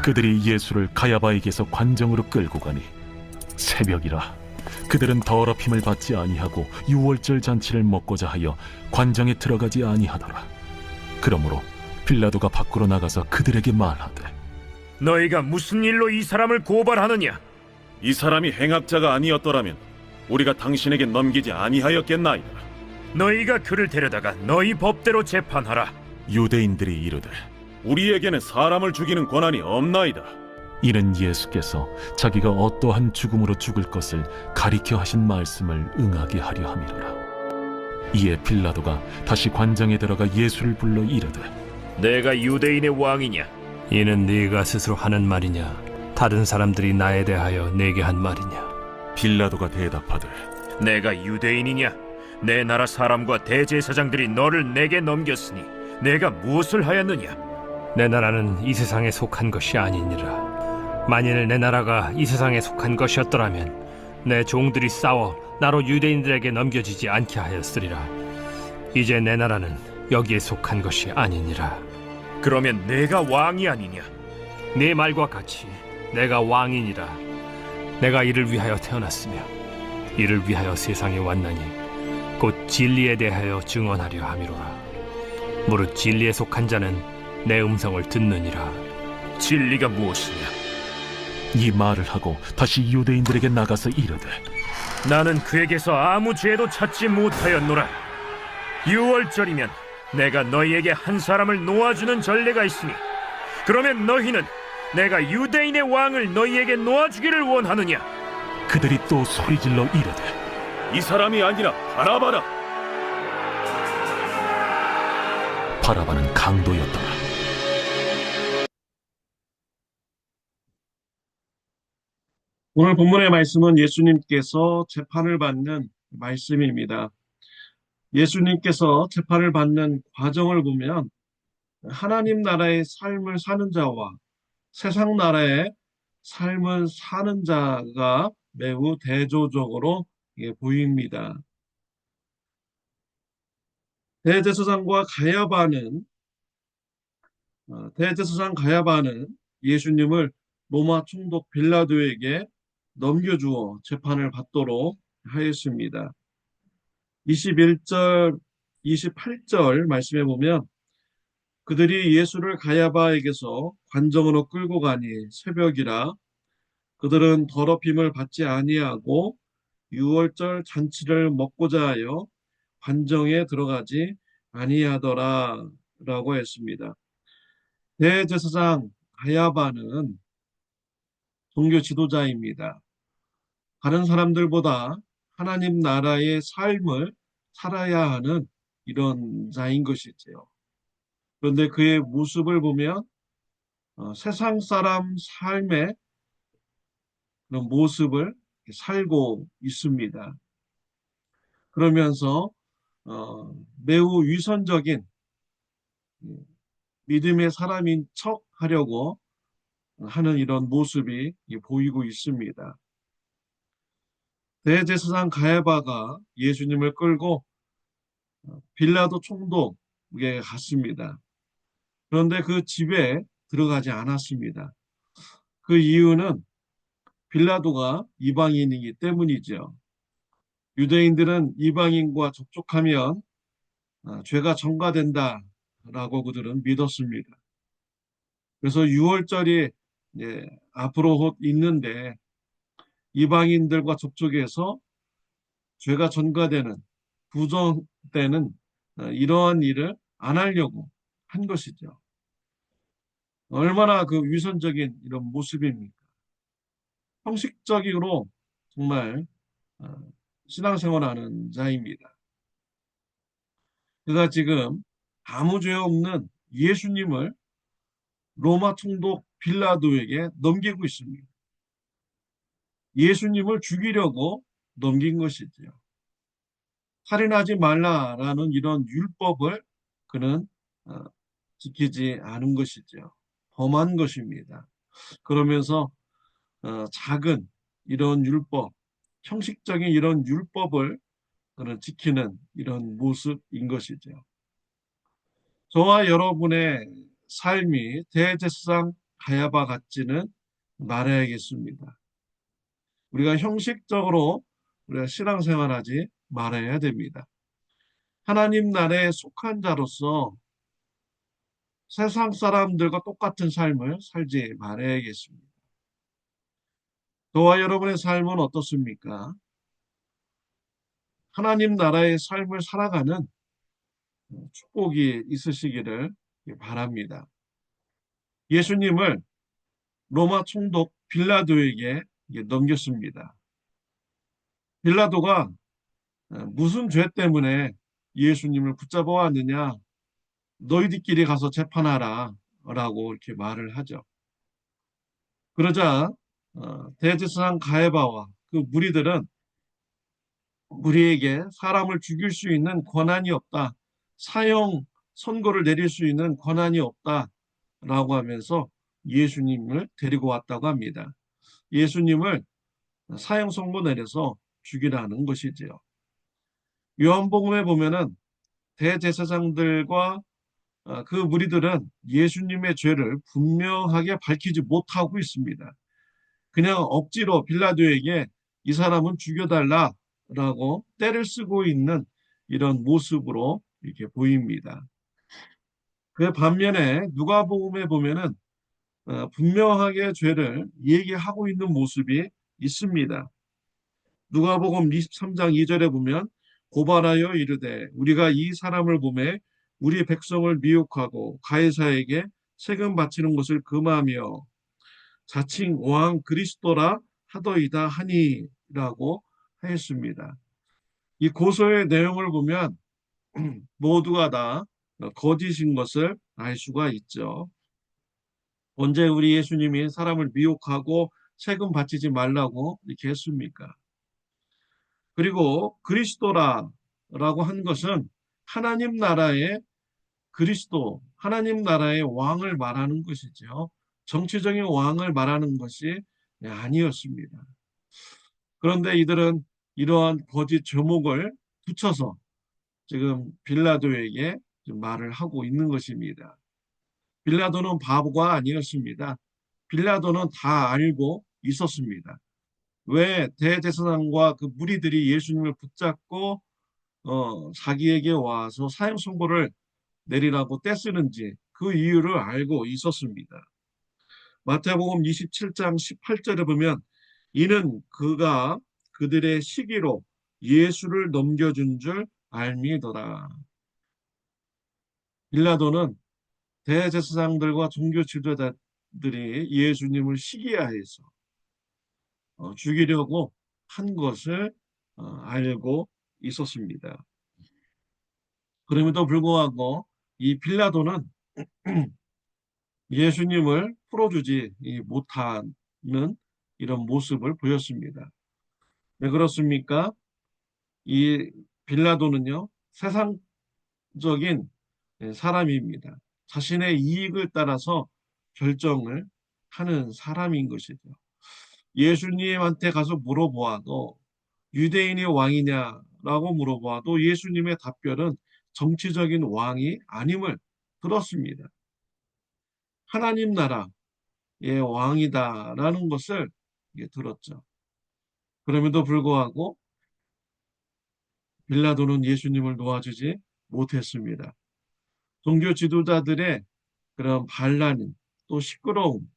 그들이 예수를 가야바에게서 관정으로 끌고 가니 새벽이라 그들은 더럽힘을 받지 아니하고 유월절 잔치를 먹고자 하여 관정에 들어가지 아니하더라. 그러므로 빌라도가 밖으로 나가서 그들에게 말하되, 너희가 무슨 일로 이 사람을 고발하느냐? 이 사람이 행악자가 아니었더라면 우리가 당신에게 넘기지 아니하였겠나이다. 너희가 그를 데려다가 너희 법대로 재판하라. 유대인들이 이르되, 우리에게는 사람을 죽이는 권한이 없나이다. 이는 예수께서 자기가 어떠한 죽음으로 죽을 것을 가리켜 하신 말씀을 응하게 하려 함이로라. 이에 빌라도가 다시 관장에 들어가 예수를 불러 이르되, 내가 유대인의 왕이냐? 이는 네가 스스로 하는 말이냐? 다른 사람들이 나에 대하여 내게 한 말이냐? 빌라도가 대답하되, 내가 유대인이냐? 내 나라 사람과 대제사장들이 너를 내게 넘겼으니 내가 무엇을 하였느냐? 내 나라는 이 세상에 속한 것이 아니니라. 만일 내 나라가 이 세상에 속한 것이었더라면 내 종들이 싸워 나로 유대인들에게 넘겨지지 않게 하였으리라. 이제 내 나라는 여기에 속한 것이 아니니라. 그러면 내가 왕이 아니냐? 네 말과 같이 내가 왕이니라. 내가 이를 위하여 태어났으며 이를 위하여 세상에 왔나니 곧 진리에 대하여 증언하려 함이로라. 무릇 진리에 속한 자는 내 음성을 듣느니라. 진리가 무엇이냐? 이 말을 하고 다시 유대인들에게 나가서 이르되, 나는 그에게서 아무 죄도 찾지 못하였노라. 유월절이면 내가 너희에게 한 사람을 놓아주는 전례가 있으니 그러면 너희는 내가 유대인의 왕을 너희에게 놓아주기를 원하느냐? 그들이 또 소리질러 이르되, 이 사람이 아니라 바라바라. 바라바는 강도였더라. 오늘 본문의 말씀은 예수님께서 재판을 받는 말씀입니다. 예수님께서 재판을 받는 과정을 보면 하나님 나라의 삶을 사는 자와 세상 나라의 삶을 사는 자가 매우 대조적으로 보입니다. 대제사장 가야바는 예수님을 로마 총독 빌라도에게 넘겨주어 재판을 받도록 하였습니다. 21절, 28절 말씀해 보면 그들이 예수를 가야바에게서 관정으로 끌고 가니 새벽이라 그들은 더럽힘을 받지 아니하고 유월절 잔치를 먹고자 하여 관정에 들어가지 아니하더라 라고 했습니다. 대제사장 가야바는 종교 지도자입니다. 다른 사람들보다 하나님 나라의 삶을 살아야 하는 이런 자인 것이지요. 그런데 그의 모습을 보면 세상 사람 삶의 그런 모습을 살고 있습니다. 그러면서 매우 위선적인 믿음의 사람인 척 하려고 하는 이런 모습이 보이고 있습니다. 대제사장 가야바가 예수님을 끌고 빌라도 총독에게 갔습니다. 그런데 그 집에 들어가지 않았습니다. 그 이유는 빌라도가 이방인이기 때문이죠. 유대인들은 이방인과 접촉하면 죄가 전가된다라고 그들은 믿었습니다. 그래서 유월절이 앞으로 곧 있는데 이방인들과 접촉해서 죄가 전가되는, 부정되는 이러한 일을 안 하려고 한 것이죠. 얼마나 그 위선적인 이런 모습입니까? 형식적으로 정말 신앙생활하는 자입니다. 그가 지금 아무 죄 없는 예수님을 로마 총독 빌라도에게 넘기고 있습니다. 예수님을 죽이려고 넘긴 것이지요. 살인하지 말라라는 이런 율법을 그는 지키지 않은 것이죠. 범한 것입니다. 그러면서 작은 이런 율법, 형식적인 이런 율법을 그는 지키는 이런 모습인 것이죠. 저와 여러분의 삶이 대제사장 가야바 같지는 말아야겠습니다. 우리가 형식적으로 우리가 신앙생활하지 말아야 됩니다. 하나님 나라에 속한 자로서 세상 사람들과 똑같은 삶을 살지 말아야겠습니다. 저와 여러분의 삶은 어떻습니까? 하나님 나라의 삶을 살아가는 축복이 있으시기를 바랍니다. 예수님을 로마 총독 빌라도에게 넘겼습니다. 빌라도가 무슨 죄 때문에 예수님을 붙잡아 왔느냐? 너희들끼리 가서 재판하라 라고 이렇게 말을 하죠. 그러자 대제사장 가야바와 그 무리들은 우리에게 사람을 죽일 수 있는 권한이 없다. 사형 선고를 내릴 수 있는 권한이 없다. 라고 하면서 예수님을 데리고 왔다고 합니다. 예수님을 사형 선고 내려서 죽이라는 것이지요. 요한복음에 보면은 대제사장들과 그 무리들은 예수님의 죄를 분명하게 밝히지 못하고 있습니다. 그냥 억지로 빌라도에게 이 사람은 죽여달라라고 떼를 쓰고 있는 이런 모습으로 이렇게 보입니다. 그 반면에 누가복음에 보면은 분명하게 죄를 얘기하고 있는 모습이 있습니다. 누가복음 23장 2절에 보면 고발하여 이르되 우리가 이 사람을 보매 우리 백성을 미혹하고 가이사에게 세금 바치는 것을 금하며 자칭 왕 그리스도라 하더이다 하니라고 하였습니다. 이 고소의 내용을 보면 모두가 다 거짓인 것을 알 수가 있죠. 언제 우리 예수님이 사람을 미혹하고 세금 바치지 말라고 이렇게 했습니까? 그리고 그리스도라고 한 것은 하나님 나라의 그리스도, 하나님 나라의 왕을 말하는 것이죠. 정치적인 왕을 말하는 것이 아니었습니다. 그런데 이들은 이러한 거짓 제목을 붙여서 지금 빌라도에게 말을 하고 있는 것입니다. 빌라도는 바보가 아니었습니다. 빌라도는 다 알고 있었습니다. 왜 대제사장과 그 무리들이 예수님을 붙잡고 자기에게 와서 사형 선고를 내리라고 떼쓰는지 그 이유를 알고 있었습니다. 마태복음 27장 18절에 보면 이는 그가 그들의 시기로 예수를 넘겨준 줄 알미더라. 빌라도는 대제사장들과 종교 지도자들이 예수님을 시기하여서 죽이려고 한 것을 알고 있었습니다. 그럼에도 불구하고 이 빌라도는 예수님을 풀어주지 못하는 이런 모습을 보였습니다. 왜 그렇습니까? 이 빌라도는요, 세상적인 사람입니다. 자신의 이익을 따라서 결정을 하는 사람인 것이죠. 예수님한테 가서 물어보아도 유대인이 왕이냐라고 물어보아도 예수님의 답변은 정치적인 왕이 아님을 들었습니다. 하나님 나라의 왕이다라는 것을 들었죠. 그럼에도 불구하고 빌라도는 예수님을 놓아주지 못했습니다. 종교 지도자들의 그런 반란, 또 시끄러움,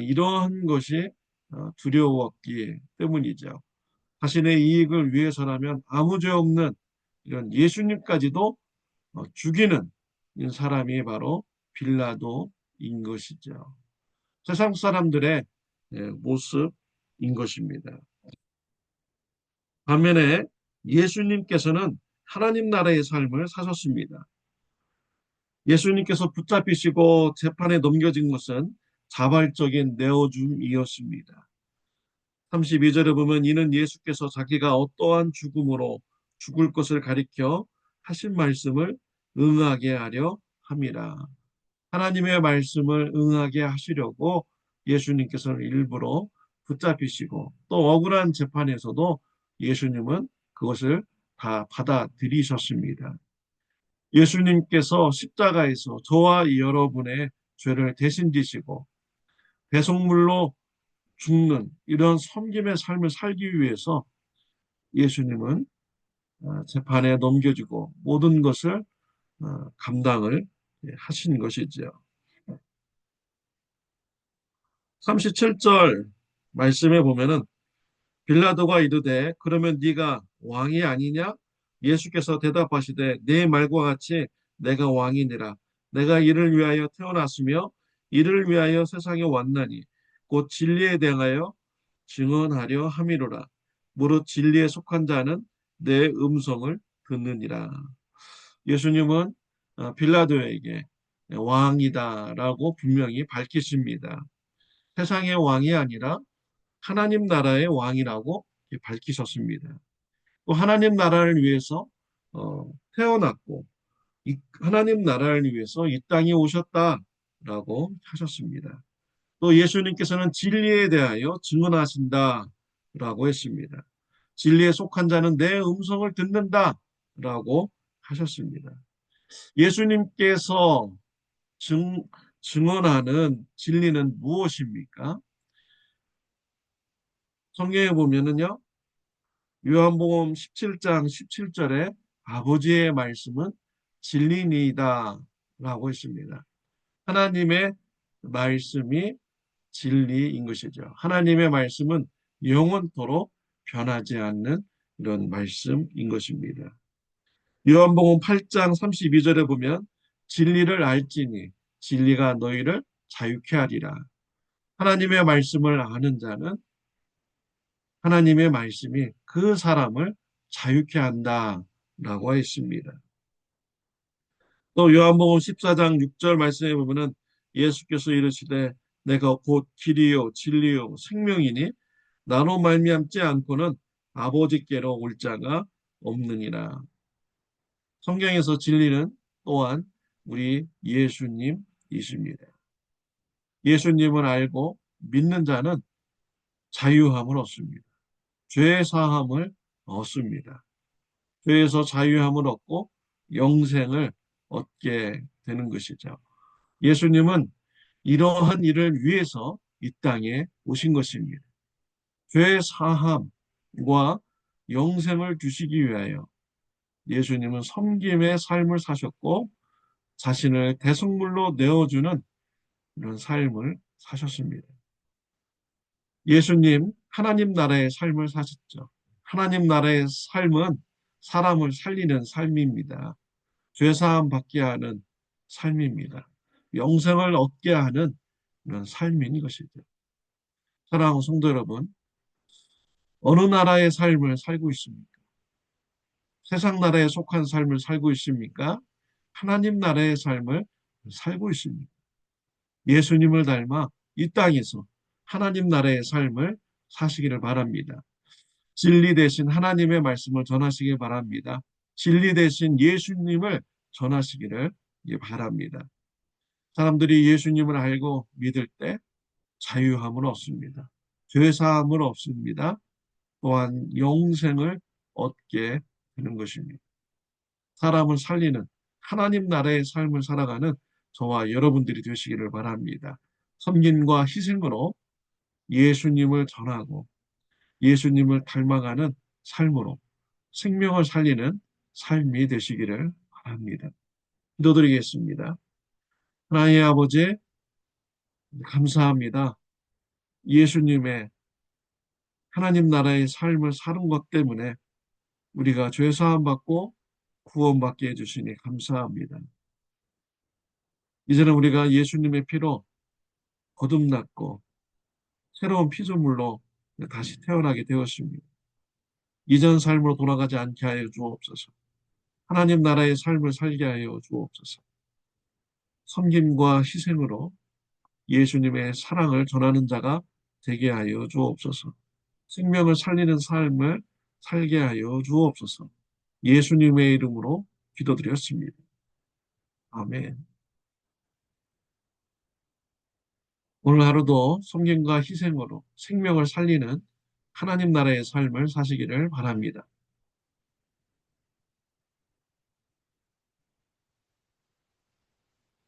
이러한 것이 두려웠기 때문이죠. 자신의 이익을 위해서라면 아무 죄 없는 이런 예수님까지도 죽이는 사람이 바로 빌라도인 것이죠. 세상 사람들의 모습인 것입니다. 반면에 예수님께서는 하나님 나라의 삶을 사셨습니다. 예수님께서 붙잡히시고 재판에 넘겨진 것은 자발적인 내어줌이었습니다. 32절에 보면 이는 예수께서 자기가 어떠한 죽음으로 죽을 것을 가리켜 하신 말씀을 응하게 하려 함이라. 하나님의 말씀을 응하게 하시려고 예수님께서는 일부러 붙잡히시고 또 억울한 재판에서도 예수님은 그것을 다 받아들이셨습니다. 예수님께서 십자가에서 저와 여러분의 죄를 대신 지시고 배송물로 죽는 이런 섬김의 삶을 살기 위해서 예수님은 재판에 넘겨지고 모든 것을 감당을 하신 것이지요. 37절 말씀에 보면은 빌라도가 이르되 그러면 네가 왕이 아니냐? 예수께서 대답하시되 네 말과 같이 내가 왕이니라. 내가 이를 위하여 태어났으며 이를 위하여 세상에 왔나니 곧 진리에 대하여 증언하려 함이로라. 무릇 진리에 속한 자는 내 음성을 듣느니라. 예수님은 빌라도에게 왕이다라고 분명히 밝히십니다. 세상의 왕이 아니라 하나님 나라의 왕이라고 밝히셨습니다. 또 하나님 나라를 위해서 태어났고 하나님 나라를 위해서 이 땅에 오셨다라고 하셨습니다. 또 예수님께서는 진리에 대하여 증언하신다라고 했습니다. 진리에 속한 자는 내 음성을 듣는다라고 하셨습니다. 예수님께서 증언하는 진리는 무엇입니까? 성경에 보면은요, 요한복음 17장 17절에 아버지의 말씀은 진리니이다 라고 했습니다. 하나님의 말씀이 진리인 것이죠. 하나님의 말씀은 영원토록 변하지 않는 이런 말씀인 것입니다. 요한복음 8장 32절에 보면 진리를 알지니 진리가 너희를 자유케 하리라. 하나님의 말씀을 아는 자는 하나님의 말씀이 그 사람을 자유케 한다라고 했습니다. 또 요한복음 14장 6절 말씀에 보면은 예수께서 이르시되 내가 곧 길이요 진리요 생명이니 나로 말미암지 않고는 아버지께로 올 자가 없느니라. 성경에서 진리는 또한 우리 예수님이십니다. 예수님을 알고 믿는 자는 자유함을 얻습니다. 죄 사함을 얻습니다. 죄에서 자유함을 얻고 영생을 얻게 되는 것이죠. 예수님은 이러한 일을 위해서 이 땅에 오신 것입니다. 죄 사함과 영생을 주시기 위하여 예수님은 섬김의 삶을 사셨고 자신을 대속물로 내어주는 이런 삶을 사셨습니다. 예수님 하나님 나라의 삶을 사셨죠. 하나님 나라의 삶은 사람을 살리는 삶입니다. 죄사함 받게 하는 삶입니다. 영생을 얻게 하는 이런 삶인 것이죠. 사랑하는 성도 여러분, 어느 나라의 삶을 살고 있습니까? 세상 나라에 속한 삶을 살고 있습니까? 하나님 나라의 삶을 살고 있습니다. 예수님을 닮아 이 땅에서 하나님 나라의 삶을 사시기를 바랍니다. 진리 대신 하나님의 말씀을 전하시길 바랍니다. 진리 대신 예수님을 전하시기를 바랍니다. 사람들이 예수님을 알고 믿을 때 자유함을 얻습니다. 죄사함을 얻습니다. 또한 영생을 얻게 되는 것입니다. 사람을 살리는 하나님 나라의 삶을 살아가는 저와 여러분들이 되시기를 바랍니다. 섬김과 희생으로 예수님을 전하고 예수님을 닮아가는 삶으로 생명을 살리는 삶이 되시기를 바랍니다. 기도드리겠습니다. 하나님 아버지, 감사합니다. 예수님의 하나님 나라의 삶을 사는 것 때문에 우리가 죄사함 받고 구원받게 해주시니 감사합니다. 이제는 우리가 예수님의 피로 거듭났고 새로운 피조물로 다시 태어나게 되었습니다. 이전 삶으로 돌아가지 않게 하여 주옵소서. 하나님 나라의 삶을 살게 하여 주옵소서. 섬김과 희생으로 예수님의 사랑을 전하는 자가 되게 하여 주옵소서. 생명을 살리는 삶을 살게 하여 주옵소서. 예수님의 이름으로 기도드렸습니다. 아멘. 오늘 하루도 섬김과 희생으로 생명을 살리는 하나님 나라의 삶을 사시기를 바랍니다.